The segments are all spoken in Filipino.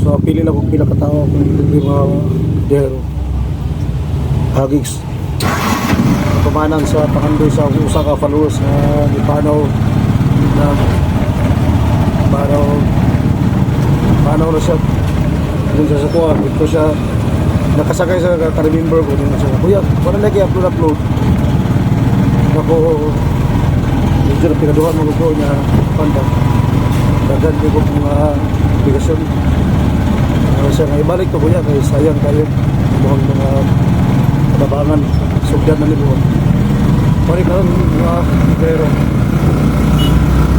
So pili na kung pinakatawa kung hindi mga dero hagigs pamanan sa pakandoy sa usa ka followers na ipanaw na panaw na siya kung sa kuha ito siya nakasakay sa ka-remember ko din siya kuya wala lagi upload ako medyo na pinaduhan mo ko niya panda dagan ko mga obligasyon siya nga ibalik ko kuya kaya sayang kayo mga katabangan sugdan na libuhan pari karon mga pero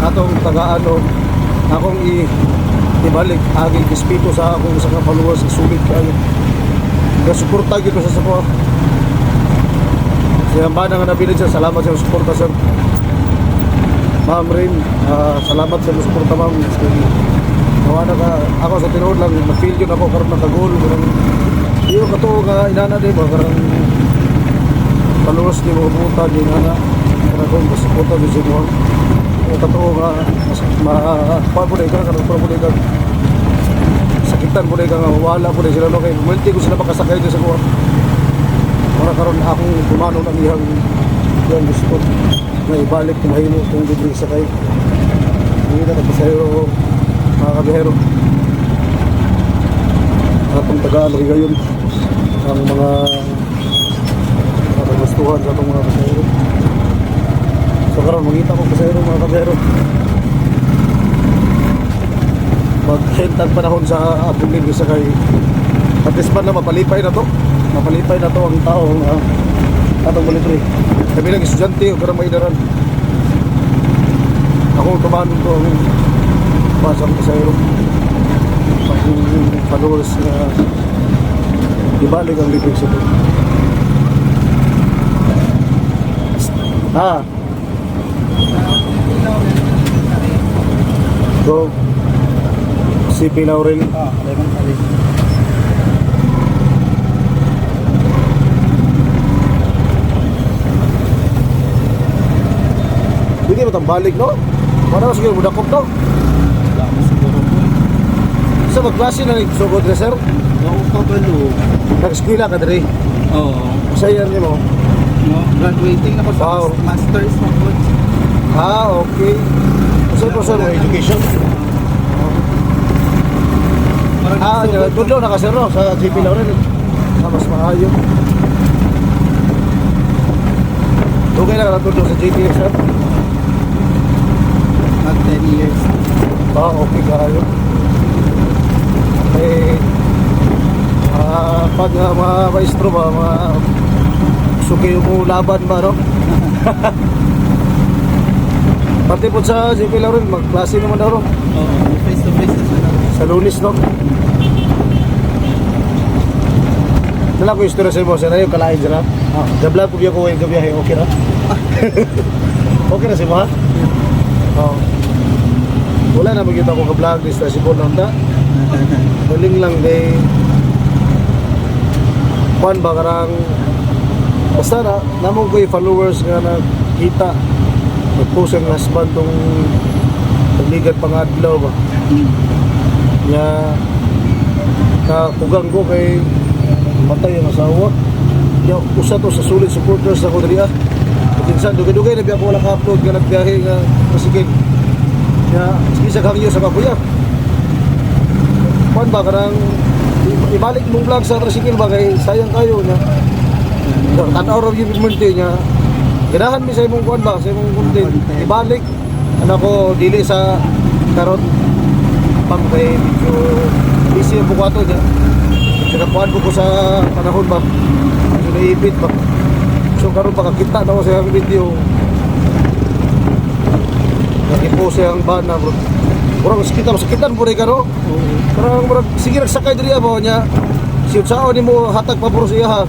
atong tagaan akong ibalik aging kispito sa akong sa followers sulit kayo kasuporta gito sa support siya ba nga nabilin siya salamat sa suporta sir Ma'am Rain salamat sa suporta ma'am nawana ka ako sa tinuod lang na-feel yun ako karon nakagol iyo kato nga inana di ba karang followers di mo pumunta di inana karang kung suporta di siya kato nga pa po na karang po na sakitan po na nga wala po na sila no kay multi ko sila makasakay di sa kuha para karon akong kumano ng iyang gusto na ibalik kung mahimo kung libre sakay hindi na nagpasayro mga kabihero atong tagaan rin gayon ang mga gustuhan sa itong mga pasayro so karon magkita ko pasayro mga kabihero maghintag panahon sa atong libre sakay at least man na mapalipay na to ang taong atong libre sabi lang estudyante o karang maidaran ako tumanon ko ang pasang pasayro pagkong followers na ibalik ang libre sa ito so CP Laurel hindi mo balik no? Para siguro budakop no? Sa magklase na nagsugod na sir? Oo, kabalo. Nag-eskwela ka dali? Oo. Masaya niyo mo? No, graduating na ko sa Wow. master's na po. Okay. Masaya po sir, education? Tudlo na ka sir no? Sa GP Laurel mas maayo. Okay na ka na tudlo sa GP sir? Not 10 years. Okay kayo. Pag mga maestro ba, mga suki yung laban ba, no? Pati po sa GP Laurel, magklase naman daw, no? Oo, face to face na siya na. Sa Lunis, no? Wala ko istorya sa mo, sir, yung kalain sila. Gabla po biya ko yung gabiyahe, okay na? Okay na si mo, ha? Oo. Wala na magkita ko ka-vlog, lista si Paul Nanda. Galing lang kay Juan ba karang basta na namong ko yung followers nga nakita nag-post ang husband tong pagligat pangadlaw ba niya kakugang ko kay matay ang asawa niya usa to sa solid supporters ako dali patinsan dugay-dugay na biya ko wala ka-upload nga nagbiyahe nga masigig niya sige sa kangyo sa kakuya Juan ba karang ibalik mong vlog sa tricycle ba kay sayang kayo niya tanaw raw yung community niya ganahan mi sa imong kuan ba sa imong content ibalik ano ko dili sa karot pang kay medyo busy ang bukato niya sinapuan ko sa panahon ba so naipit ba so karon pakakita na ko sa video nakipo siyang bana bro kurang sakitan po rin ka no kurang sige nagsakay diri mo niya siyot sao ni mo hatag pabor siya ha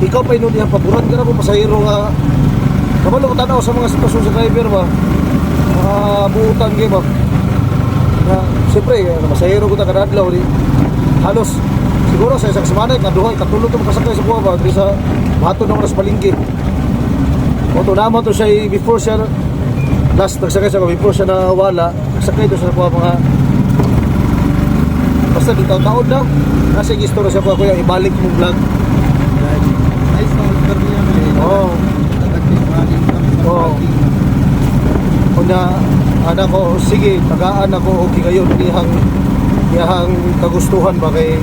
ikaw pa inon niya paboran ka na po pasahero nga kabalo ko tanaw sa mga sitwasyon sa driver ba buutan kayo ba na siyempre masahero ko ta kadadlaw ni halos siguro sa isang semana kaduhay katulog ko makasakay sa buwa ba diri sa mato na sa palengke o to naman to siya before siya last nagsakay siya before siya nawala nagsakay to sa mga basta dito taon na. Kasi istorya siya po ako yung ibalik mong vlog. Nice na mag-career eh. Oo. Tagad-maling kami sa Oo. parking. Kuna anak ko, sige, tagaan ako okay kayo iyahang kagustuhan ba kay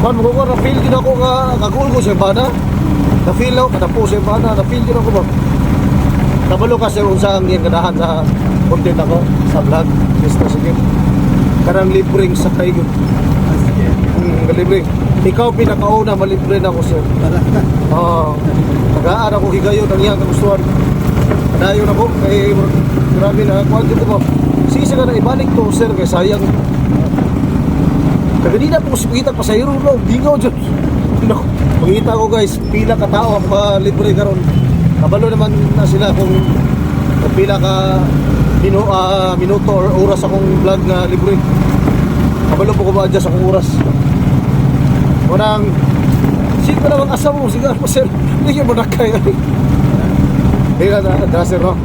man mo ko na feel gid ako nga kagul ko siya bana. Na feel ako kada po siya bana, na feel gid ako ba. Kabalo kasi unsa ang iyang ganahan sa content ako sa vlog. Basta sige. Karang libreng sakay gyud. Libreng. Ikaw pinakauna malibre na ako sir. Oo. Tagaan ako higayon ang iyang kagustuhan. Dayon ako kay grabe na kuan dito ko. Sige sa na ibalik to sir kay sayang. Kaganina po kita pasahero no, bingaw jud. Nako, makita ko guys, pila ka tao ang libre karon. Kabalo naman na sila kung pila ka minuto or oras akong vlog na libre. Kabalo po ko ma-adjust akong oras. Unang sige na mga asam mo, sige po sir. Hindi mo nakay. Hindi na sir no.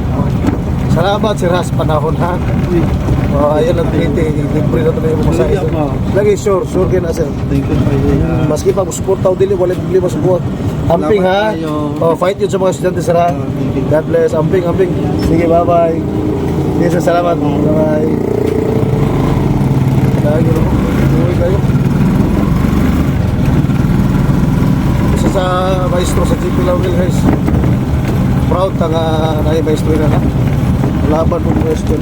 Salamat sir has panahon ha. Ayan lang tiniti, libre na talaga yung masahe sir. Lagi sure kayo na sir. Thank you for Maski pa support tao dili wala problema sa buhat. Amping ha. Fight yun sa mga estudyante sir ha. God bless. Amping. Sige, bye-bye. Sige sir, salamat. Bye-bye. Lagi no. Uwi kayo. Isa sa maestro sa GP Laurel guys. Proud ka nga na maestro na ha. Laban mo question.